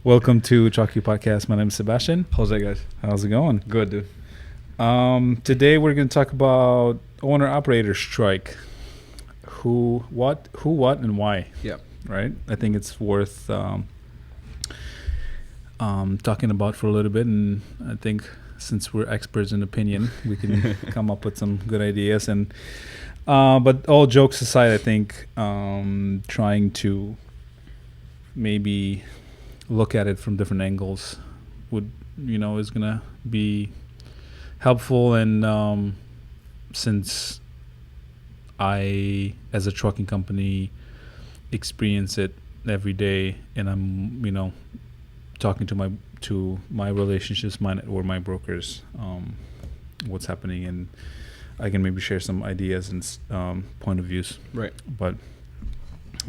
Welcome to Chalky Podcast. My name is Sebastian. Jose, guys. How's it going? Good, dude. Today we're going to talk about owner-operator strike. Who, what, and why. Yeah. Right? I think it's worth talking about for a little bit, and I think since we're experts in opinion, we can come up with some good ideas. And but all jokes aside, I think trying to maybe look at it from different angles is gonna be helpful. And since I, as a trucking company, experience it every day, and I'm talking to my relationships, my brokers, what's happening, and I can maybe share some ideas and point of views. Right. But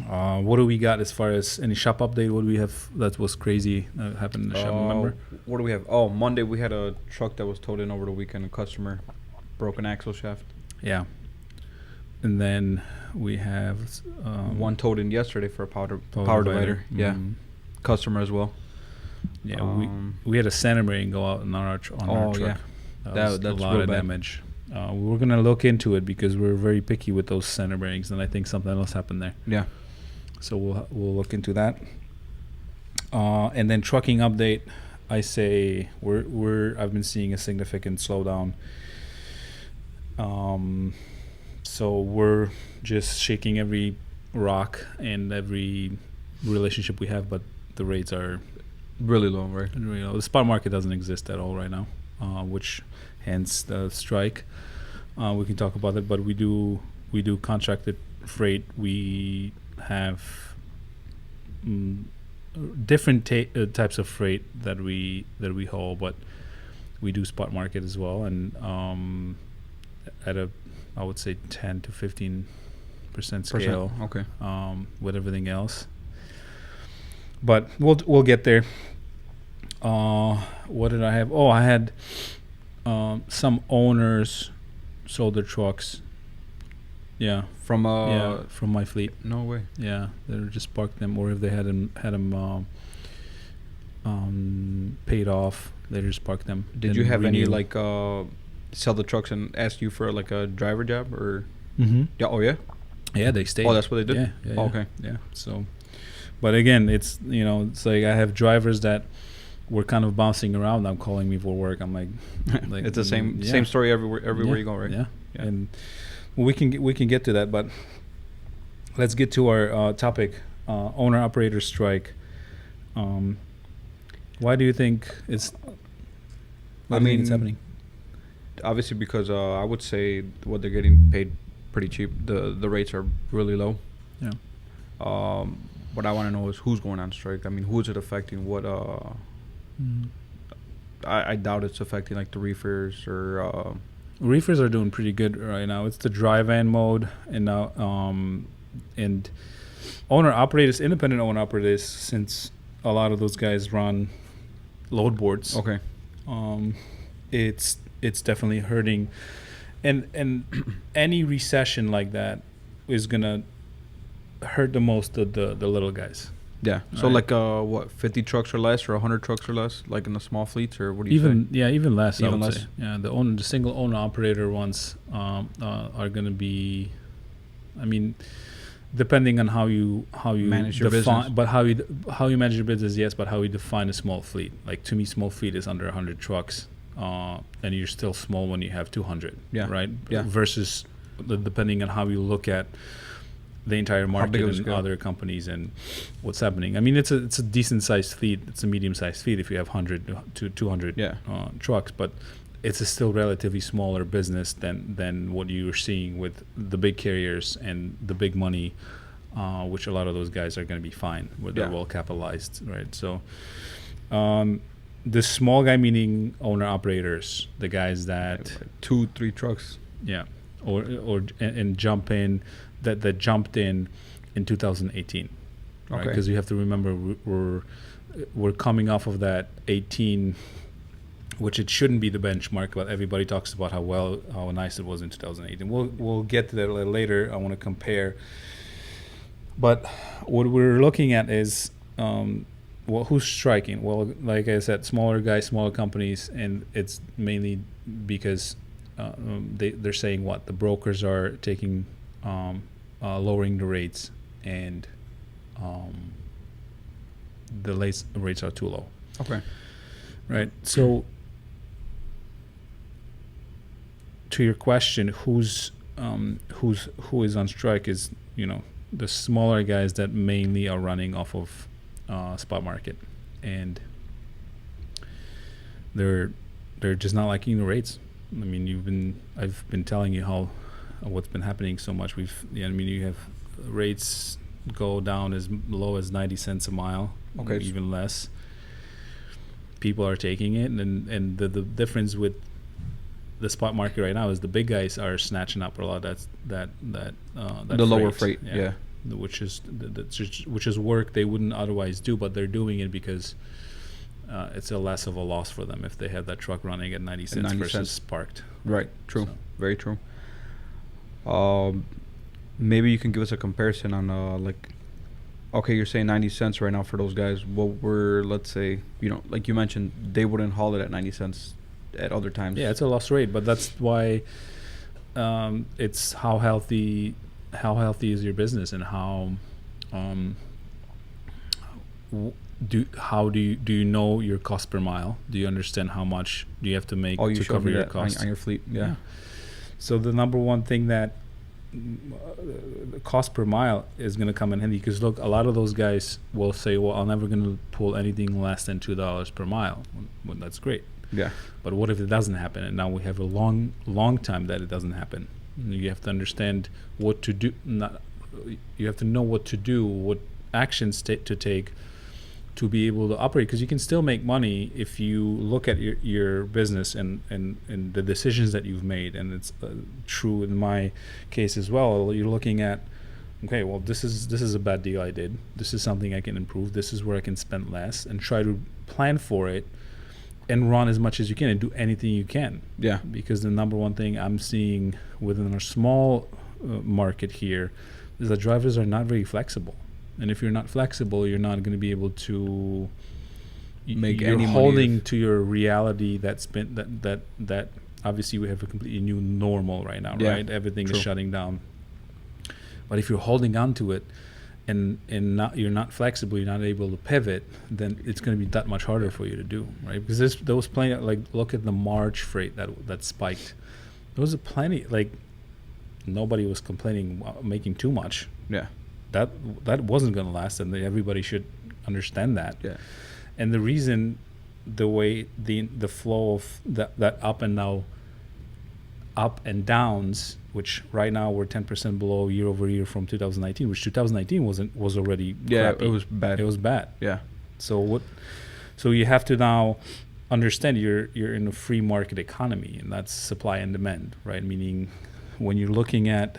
what do we got as far as any shop update? What do we have that was crazy that happened in the shop? Remember? What do we have? Oh, Monday we had a truck that was towed in over the weekend. A customer broke an axle shaft. Yeah. And then we have one towed in yesterday for a power divider. Yeah. Customer as well. Yeah. We had a center bearing go out on our truck. Yeah. That's a lot of damage. We're gonna look into it because we're very picky with those center bearings, and I think something else happened there. Yeah. So we'll look into that. And then trucking update, I say I've been seeing a significant slowdown. So we're just shaking every rock and every relationship we have, but the rates are really low, right? The spot market doesn't exist at all right now, which hence the strike. We can talk about it, but we do contracted freight. We have different types of freight that we haul, but we do spot market as well, and at a, I would say, 10 to 15% scale. Okay. With everything else, but we'll get there. What did I have? Oh, I had some owners sold their trucks. Yeah. From my fleet. No way. Yeah, they just parked them, or if they had them paid off, they just parked them. Did you have any sell the trucks and ask you for like a driver job or? Mm-hmm. Yeah. Oh yeah. Yeah, they stayed. Oh, that's what they did. Yeah. Oh, okay. Yeah. So, but again, it's it's like I have drivers that were kind of bouncing around. I'm calling me for work. I'm like it's the same story everywhere you go, right? Yeah. And we can get to that, but let's get to our topic: owner operator strike. Why do you think it's? It's happening. Obviously, because I would say what they're getting paid pretty cheap. The rates are really low. Yeah. What I want to know is who's going on strike. I mean, who is it affecting? What? I doubt it's affecting like the reefers or. Reefers are doing pretty good right now. It's the dry van mode, and now and owner operators, independent owner operators, since a lot of those guys run load boards. Okay. It's definitely hurting, and any recession like that is gonna hurt the most of the little guys. Yeah. So right. Like 50 trucks or less, or 100 trucks or less, like in the small fleets, or what do you say? Yeah, even less. Even less. Say. Yeah, the single owner operator ones are gonna be. I mean, depending on how you manage your business, but how you manage your business, yes, but how you define a small fleet. Like to me, small fleet is under 100 trucks, and you're still small when you have 200. Yeah. Right. Yeah. Versus depending on how you look at the entire market and other companies and what's happening. I mean, it's a decent sized fleet. It's a medium sized fleet if you have 100 to 200 trucks, but it's a still relatively smaller business than what you're seeing with the big carriers and the big money, which a lot of those guys are going to be fine. They're well capitalized, right? So the small guy, meaning owner operators, the guys that 2-3 trucks, or jump in. That jumped in 2018, right? Because you have to remember we're coming off of that 18, which it shouldn't be the benchmark, but everybody talks about how nice it was in 2018. We'll get to that a little later. I want to compare, but what we're looking at is well, who's striking? Well, like I said, smaller guys, smaller companies, and it's mainly because they're saying what the brokers are taking, lowering the rates, and um, the rates are too low. Okay. Right. So, to your question, who is on strike is, the smaller guys that mainly are running off of spot market, and they're just not liking the rates. I mean, I've been telling you how what's been happening so much. You have rates go down as low as 90 cents a mile, Okay. even less. People are taking it, and the difference with the spot market right now is the big guys are snatching up a lot of that The lower freight, yeah. which is work they wouldn't otherwise do, but they're doing it because it's a less of a loss for them if they have that truck running at 90 cents versus parked. Right. True. So. Very true. Maybe you can give us a comparison on okay, you're saying 90 cents right now for those guys. What were, let's say, like you mentioned, they wouldn't haul it at 90 cents at other times. Yeah, it's a loss rate, but that's why it's how healthy is your business, and how do you know your cost per mile? Do you understand how much do you have to make to cover your costs on your fleet? Yeah. So the number one thing that the cost per mile is going to come in handy, because look, a lot of those guys will say, well, I'm never going to pull anything less than $2 per mile. Well, that's great. Yeah. But what if it doesn't happen? And now we have a long time that it doesn't happen. You have to understand what to do. You have to know what to do, what actions to take to be able to operate, because you can still make money if you look at your business and the decisions that you've made. And it's true in my case as well. You're looking at, okay, well, this is a bad deal I did. This is something I can improve. This is where I can spend less, and try to plan for it and run as much as you can and do anything you can. Yeah. Because the number one thing I'm seeing within our small market here is that drivers are not very flexible. And if you're not flexible, you're not going to be able to make you're any holding money. to your reality that's been that obviously we have a completely new normal right now, right? Everything True. is shutting down. But if you're holding on to it and you're not flexible, you're not able to pivot, then it's going to be that much harder for you to do, right? Because there was plenty, like, look at the March freight that spiked. There was plenty, like, nobody was complaining making too much. Yeah. That wasn't going to last, and everybody should understand that. Yeah. And the reason, the way the flow of that up and downs, which right now we're 10% below year over year from 2019, which 2019 was already crappy. It was bad. It was bad. Yeah. So you have to now understand you're in a free market economy, and that's supply and demand, right? Meaning, when you're looking at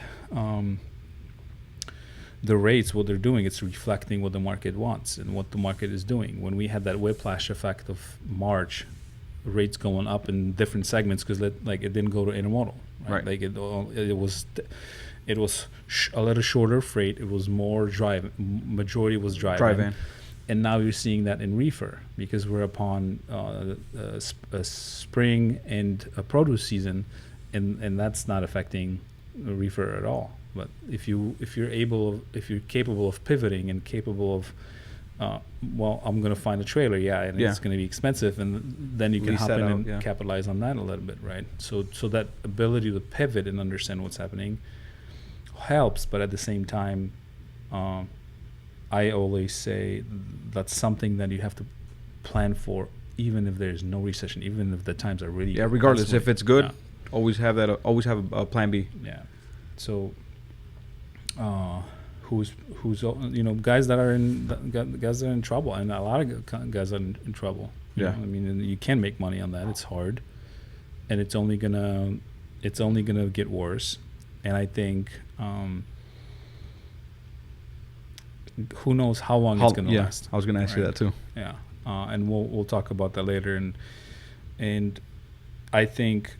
the rates, what they're doing, it's reflecting what the market wants and what the market is doing. When we had that whiplash effect of March, rates going up in different segments, because it didn't go to intermodal, right? Like it was a little shorter freight. It was more majority was drive-in. And now you're seeing that in reefer, because we're upon a spring and a produce season, and that's not affecting reefer at all. But if you're capable of pivoting and capable of, I'm going to find a trailer, and it's going to be expensive, and then you can hop in and capitalize on that a little bit, right? So that ability to pivot and understand what's happening helps, but at the same time, I always say that's something that you have to plan for, even if there's no recession, even if the times are really regardless if it's good, always have that. Always have a plan B. Yeah. So, who's guys that are in trouble, and a lot of guys are in trouble. Yeah. I mean, and you can make money on that. It's hard, and it's only gonna get worse. And I think, who knows how long it's gonna last. I was gonna ask you that too. Yeah. And we'll talk about that later. And I think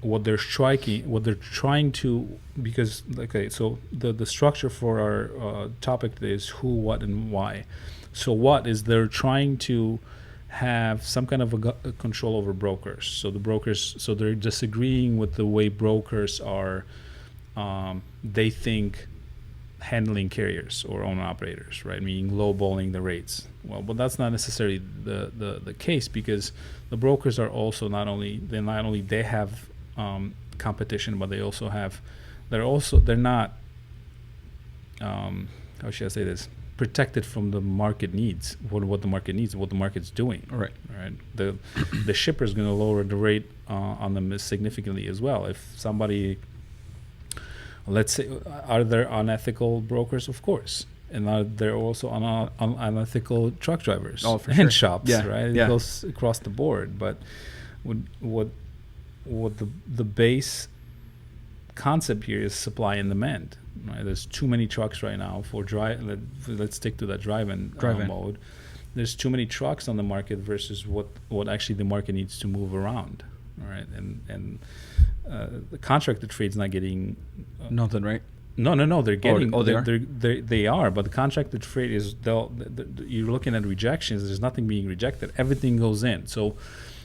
what they're trying to, because okay, so the structure for our topic today is who, what, and why. So what is they're trying to have some kind of a control over brokers. So the brokers, so they're disagreeing with the way brokers are. They think handling carriers or owner operators, right? Meaning lowballing the rates. Well, but that's not necessarily the case, because the brokers are also not only they have competition, but they're not how should I say this, protected from the market needs, what the market needs, what the market's doing. Right. The shipper is going to lower the rate on them significantly as well. If somebody, let's say, are there unethical brokers? Of course. And are there also unethical truck drivers for and sure. shops, Yeah. right? Yeah. It goes across the board. But what the base concept here is supply and demand. Right? There's too many trucks right now for let's stick to that drive-in mode. There's too many trucks on the market versus what actually the market needs to move around. All right, and the contracted trade's not getting nothing, right? No, they're getting. They are, but the contracted freight is you're looking at rejections. There's nothing being rejected. Everything goes in. So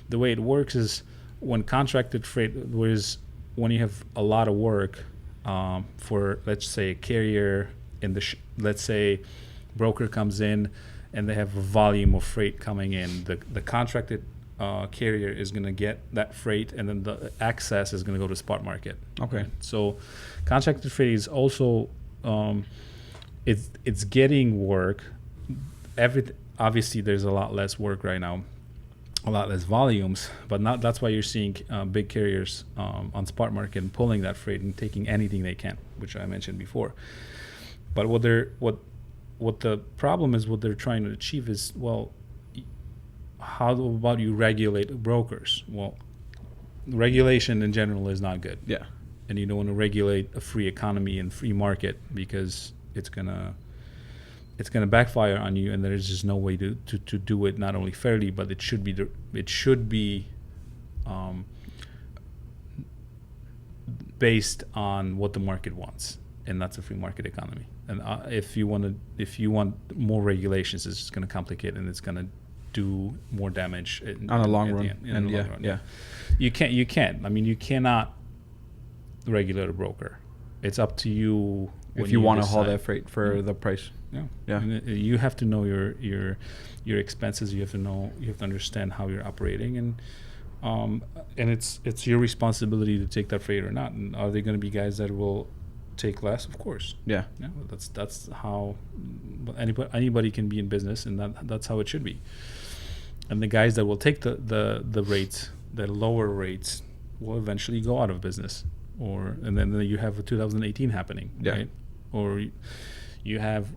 the way it works is when contracted freight, whereas when you have a lot of work for, let's say, a carrier in let's say broker comes in and they have a volume of freight coming in, the contracted carrier is going to get that freight, and then the access is going to go to spot market. Okay. Right? So contracted freight is also it's getting work. Obviously there's a lot less work right now, a lot less volumes, but that's why you're seeing big carriers on spot market and pulling that freight and taking anything they can, which I mentioned before. But what the problem is, what they're trying to achieve is, well, how about you regulate brokers? Well, regulation in general is not good. Yeah. And you don't want to regulate a free economy and free market, because it's gonna backfire on you, and there's just no way to do it not only fairly, but it should be based on what the market wants, and that's a free market economy. And if you want more regulations, it's just going to complicate, and it's going to do more damage on the long run. Yeah. You can't. I mean, you cannot regulate a broker. It's up to you. If you want to haul that freight for the price. Yeah. And you have to know your expenses. You have to understand how you're operating, and it's your responsibility to take that freight or not. And are there going to be guys that will take less? Of course. Yeah. That's how anybody can be in business, and that's how it should be. And the guys that will take the rates, the lower rates, will eventually go out of business, and then you have a 2018 happening, right? Or you have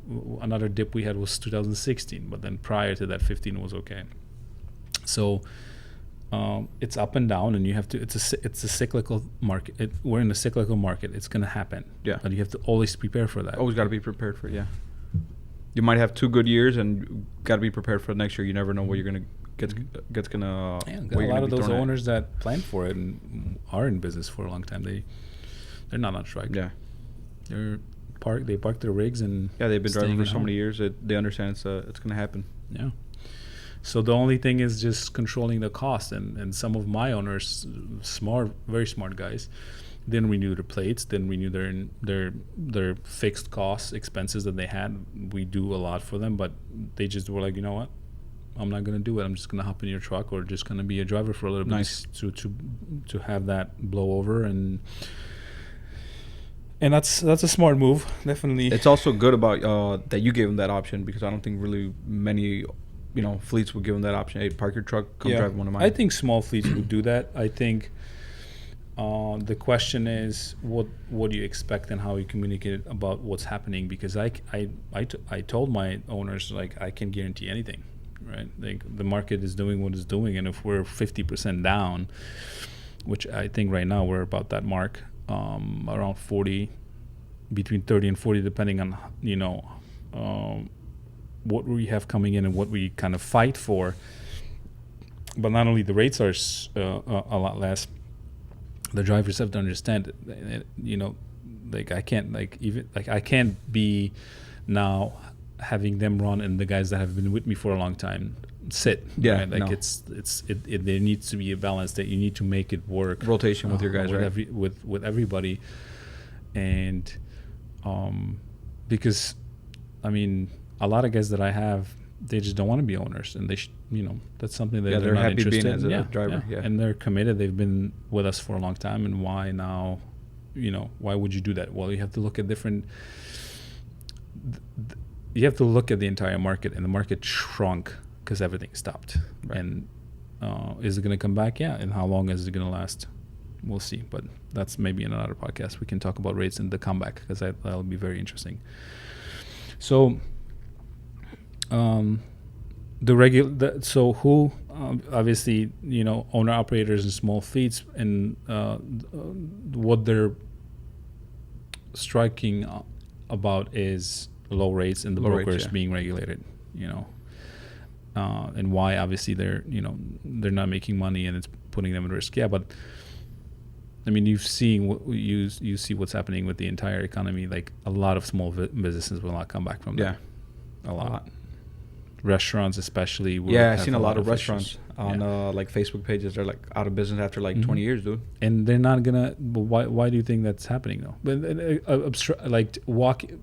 another dip we had was 2016, but then prior to that, 15 was okay. So it's up and down, and you have to. It's a cyclical market. We're in a cyclical market. It's going to happen. Yeah. But you have to always prepare for that. Always got to be prepared for it. Yeah. You might have 2 good years, and got to be prepared for the next year. You never know what you're gonna gets gonna. Yeah, got a lot of those owners that planned for it and are in business for a long time. They're not on strike. Yeah. They park their rigs and they've been driving for so many years that they understand it's going to happen. Yeah. So the only thing is just controlling the cost, and some of my owners, very smart guys, didn't renew their plates, didn't renew their fixed costs, expenses that they had. We do a lot for them, but they just were like, you know what, I'm not going to do it. I'm just going to hop in your truck, or just going to be a driver for a little bit to have that blow over. And that's a smart move, definitely. It's also good about that you gave them that option, because I don't think really many, fleets would give them that option. Hey, park your truck, come drive one of mine. I think small fleets would do that. I think the question is what do you expect and how you communicate about what's happening, because I told my owners, like, I can't guarantee anything, right? Like, the market is doing what it's doing, and if we're 50% down, which I think right now we're about that mark, around 40, between 30 and 40, depending on what we have coming in and what we kind of fight for. But not only the rates are a lot less, the drivers have to understand you know, like I can't I can't be now having them run and the guys that have been with me for a long time sit. Yeah, right? Like no. there needs to be a balance that you need to make it work. Rotation with your guys, with right? with everybody, and because I mean a lot of guys that I have, they just don't want to be owners, and they you know, that's something that they're not happy interested being as in. a driver. Yeah. And they're committed. They've been with us for a long time, and why now? You know, why would you do that? Well, you have to look at different. You have to look at the entire market, and the market shrunk because everything stopped. Right. And is it going to come back? Yeah. And how long is it going to last? We'll see. But that's maybe in another podcast. We can talk about rates and the comeback, because that'll be very interesting. So, so who obviously, you know, owner operators and small fleets, and what they're striking about is low rates and the Low brokers rates, yeah. being regulated, you know, and why obviously they're not making money and it's putting them at risk. Yeah, but I mean, you've seen you see what's happening with the entire economy. Like a lot of small businesses will not come back from that. A lot. Restaurants especially. Yeah, I've seen a lot of restaurants issues. on like Facebook pages. They're like out of business after like 20 years, dude. And they're not gonna. But why do you think that's happening though? But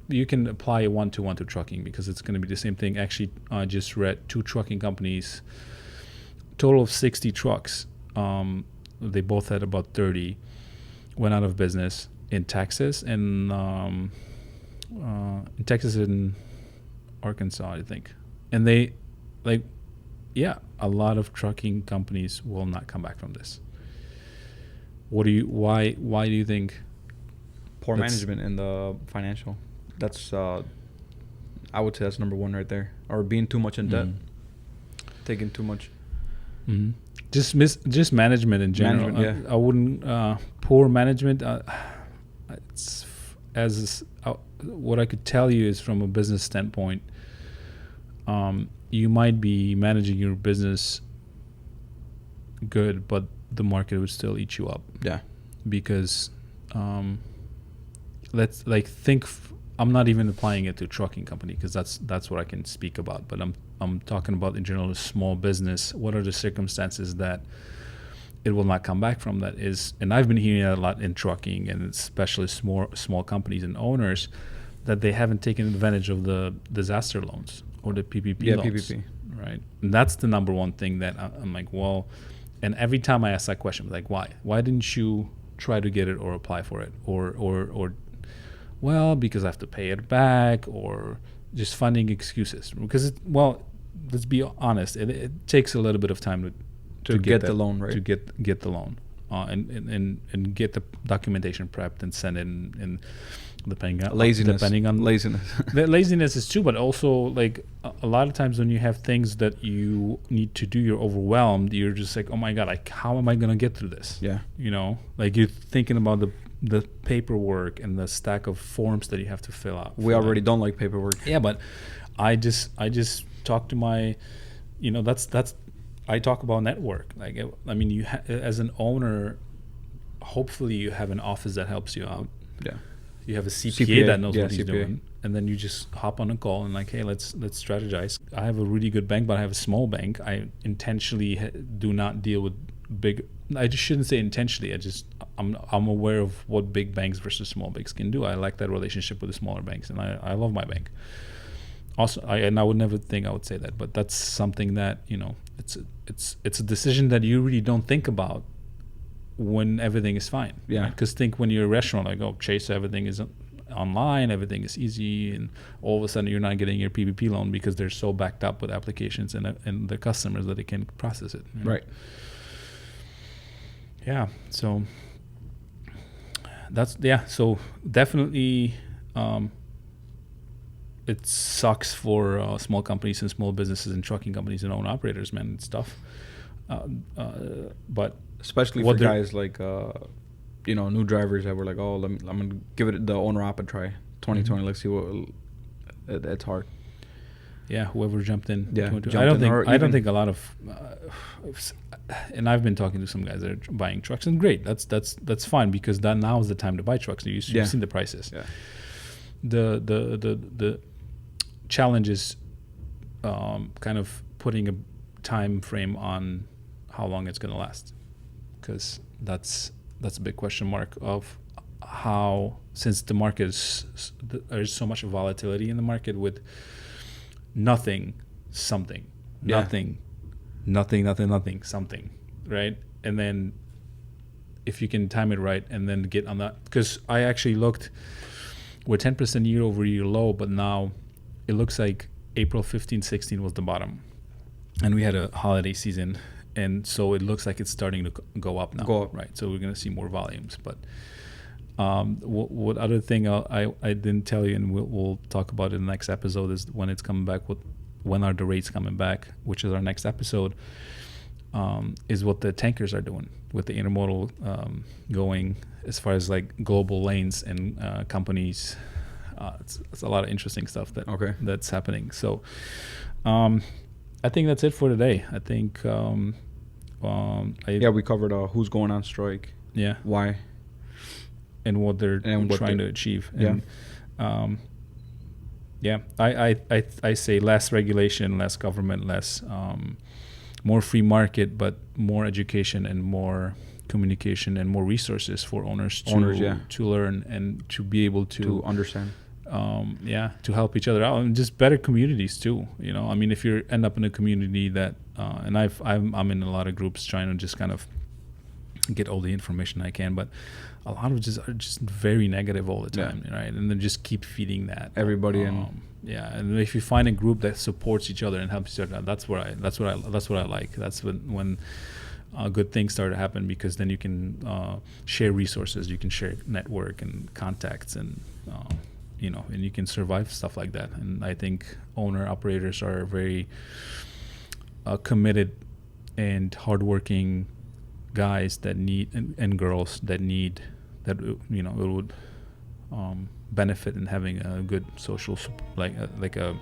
you can apply a 1-to-1 to trucking, because it's going to be the same thing. Actually, I just read 2 trucking companies, total of 60 trucks. They both had about 30 went out of business in Texas and in Arkansas, I think. And they, like, yeah, a lot of trucking companies will not come back from this. Why do you think? Poor management in the financial. That's, I would say that's number one right there. Or being too much in debt. Taking too much. Mm-hmm. Just management in general. Management, I wouldn't, poor management, what I could tell you is, from a business standpoint, you might be managing your business good, but the market would still eat you up. Yeah. Because let's like think. I'm not even applying it to a trucking company, because that's what I can speak about. But I'm talking about in general, a small business. What are the circumstances that it will not come back from? That is, and I've been hearing that a lot in trucking, and especially small companies and owners, that they haven't taken advantage of the disaster loans or the PPP loans. PPP. Right. And that's the number one thing that I'm like, well, and every time I ask that question, like, why didn't you try to get it or apply for it, or well, because I have to pay it back, or just finding excuses. Because let's be honest, it takes a little bit of time to get the loan, right? To get the loan, and get the documentation prepped and send in, and depending on laziness. The laziness is too, but also like a lot of times when you have things that you need to do, you're overwhelmed. You're just like, oh my god, like how am I gonna get through this? Yeah, you know, like you're thinking about the paperwork and the stack of forms that you have to fill out. We already don't like paperwork. Yeah, but I just talk to my, you know, that's I talk about network. Like, I mean, you as an owner, hopefully you have an office that helps you out. Yeah. You have a CPA that knows what he's doing, and then you just hop on a call and like, hey, let's strategize. I have a really good bank, but I have a small bank. I intentionally do not deal with big. I just shouldn't say intentionally. I'm aware of what big banks versus small banks can do. I like that relationship with the smaller banks, and I love my bank. Also, I would never think I would say that, but that's something that, you know, it's a decision that you really don't think about when everything is fine. Yeah. Because right? Think when you're a restaurant, like, oh, Chase, everything is online, everything is easy, and all of a sudden you're not getting your PPP loan because they're so backed up with applications and the customers that they can process it. You know? Right. Yeah. So So definitely, it sucks for small companies and small businesses and trucking companies and own operators, man. It's tough. But especially for guys like, you know, new drivers that were like, oh, I'm going to give it the owner op a try. 2020, let's see what. It's hard. yeah, whoever jumped in. Yeah, I don't think a lot of, and I've been talking to some guys that are buying trucks, and great, that's fine, because that now is the time to buy trucks. You've seen the prices. Yeah. The challenge is kind of putting a time frame on how long it's going to last, because that's a big question mark of how, since the market there's so much volatility in the market with nothing, something, nothing, something, right? And then if you can time it right and then get on that, because I actually looked, we're 10% year over year low, but now it looks like April 15, 16 was the bottom, and we had a holiday season, and so it looks like it's starting to go up now, right? So we're going to see more volumes. But what other thing I didn't tell you, and we'll talk about it in the next episode, is when it's coming back. When are the rates coming back? Which is our next episode. Is what the tankers are doing with the intermodal going as far as like global lanes and companies. It's a lot of interesting stuff that's happening. So I think that's it for today. I think we covered who's going on strike, why, and what they're trying to achieve. And, I say less regulation, less government, less more free market, but more education and more communication and more resources for owners to learn and to be able to understand. To help each other out, and just better communities too. I mean, if you end up in a community that, and I'm in a lot of groups trying to just kind of get all the information I can, but a lot of are just very negative all the time, right? And then just keep feeding that everybody and if you find a group that supports each other and helps each other, that's what I like. That's when good things start to happen, because then you can share resources, you can share network and contacts, and and you can survive stuff like that. And I think owner-operators are very committed and hardworking guys that need, and girls that need, that it would benefit in having a good social like a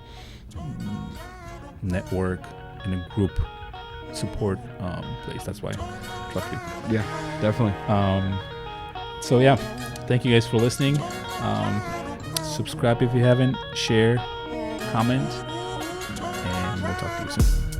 network and a group support place. That's why fuck you. Yeah, definitely. So yeah, thank you guys for listening. Subscribe if you haven't, share, comment, and we'll talk to you soon.